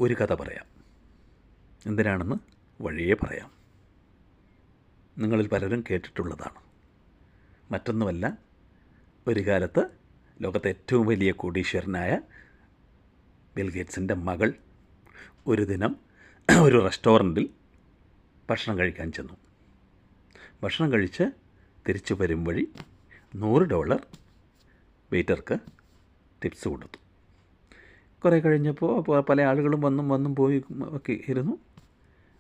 ഒരു കഥ പറയാം. എന്തിനാണെന്ന് വഴിയേ പറയാം. നിങ്ങളിൽ പലരും കേട്ടിട്ടുള്ളതാണ്. മറ്റൊന്നുമല്ല, ഒരു കാലത്ത് ലോകത്തെ ഏറ്റവും വലിയ കോടീശ്വരനായ ബിൽ ഗേറ്റ്സിൻ്റെ മകൾ ഒരു ദിനം ഒരു റെസ്റ്റോറൻറ്റിൽ ഭക്ഷണം കഴിക്കാൻ ചെന്നു. ഭക്ഷണം കഴിച്ച് തിരിച്ചു വരും വഴി $100 വെയിറ്റർക്ക് ടിപ്സ് കൊടുത്തു. കുറേ കഴിഞ്ഞപ്പോൾ പല ആളുകളും വന്നും പോയി ഒക്കെ ഇരുന്നു.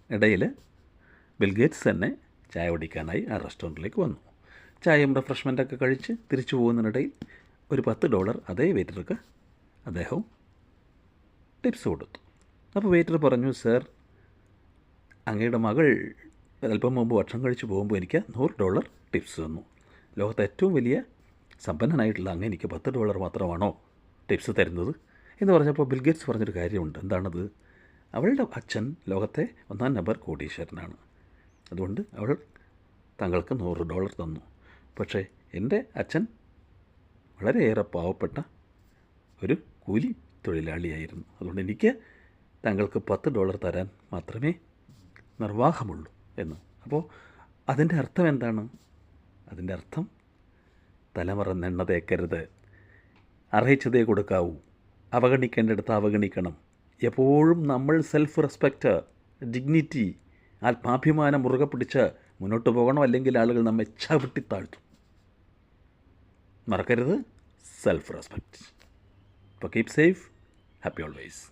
ഇടയിൽ ബിൽ ഗേറ്റ്സ് തന്നെ ചായ കുടിക്കാനായി ആ റെസ്റ്റോറൻറ്റിലേക്ക് വന്നു. ചായയും റിഫ്രഷ്മെൻറ്റൊക്കെ കഴിച്ച് തിരിച്ചു പോകുന്നതിനിടയിൽ ഒരു $10 അതേ വെയിറ്റർക്ക് അദ്ദേഹവും ടിപ്സ് കൊടുത്തു. അപ്പോൾ വെയിറ്റർ പറഞ്ഞു, സർ, അങ്ങയുടെ മകൾ അല്പം മുമ്പ് ഭക്ഷണം കഴിച്ച് പോകുമ്പോൾ എനിക്ക് $100 ടിപ്സ് തന്നു. ലോകത്തെ ഏറ്റവും വലിയ സമ്പന്നനായിട്ടുള്ള അങ്ങ് എനിക്ക് $10 മാത്രമാണോ ടിപ്സ് തരുന്നത് എന്ന് പറഞ്ഞപ്പോൾ ബിൽ ഗേറ്റ്സ് പറഞ്ഞൊരു കാര്യമുണ്ട്. എന്താണത്? അവളുടെ അച്ഛൻ ലോകത്തെ 1-ാം നമ്പർ കോടീശ്വരനാണ്. അതുകൊണ്ട് അവൾ താങ്കൾക്ക് $100 തന്നു. പക്ഷേ എൻ്റെ അച്ഛൻ വളരെയേറെ പാവപ്പെട്ട ഒരു കൂലി തൊഴിലാളിയായിരുന്നു. അതുകൊണ്ട് എനിക്ക് താങ്കൾക്ക് $10 തരാൻ മാത്രമേ നിർവാഹമുള്ളൂ എന്ന്. അപ്പോൾ അതിൻ്റെ അർത്ഥം എന്താണ്? അതിൻ്റെ അർത്ഥം തലമറന്നെണ്ണ തേക്കരുത്, അർഹിച്ചതേ കൊടുക്കാവൂ, അവഗണിക്കേണ്ടടുത്ത് അവഗണിക്കണം. എപ്പോഴും നമ്മൾ സെൽഫ് റെസ്പെക്റ്റ്, ഡിഗ്നിറ്റി, ആത്മാഭിമാനം മുറുകെ പിടിച്ച് മുന്നോട്ട് പോകണം. അല്ലെങ്കിൽ ആളുകൾ നമ്മെ ചവിട്ടിത്താഴ്ത്തും. മറക്കരുത്, സെൽഫ് റെസ്പെക്റ്റ്. അപ്പോൾ കീപ് സേഫ്, ഹാപ്പി ഓൾവേസ്.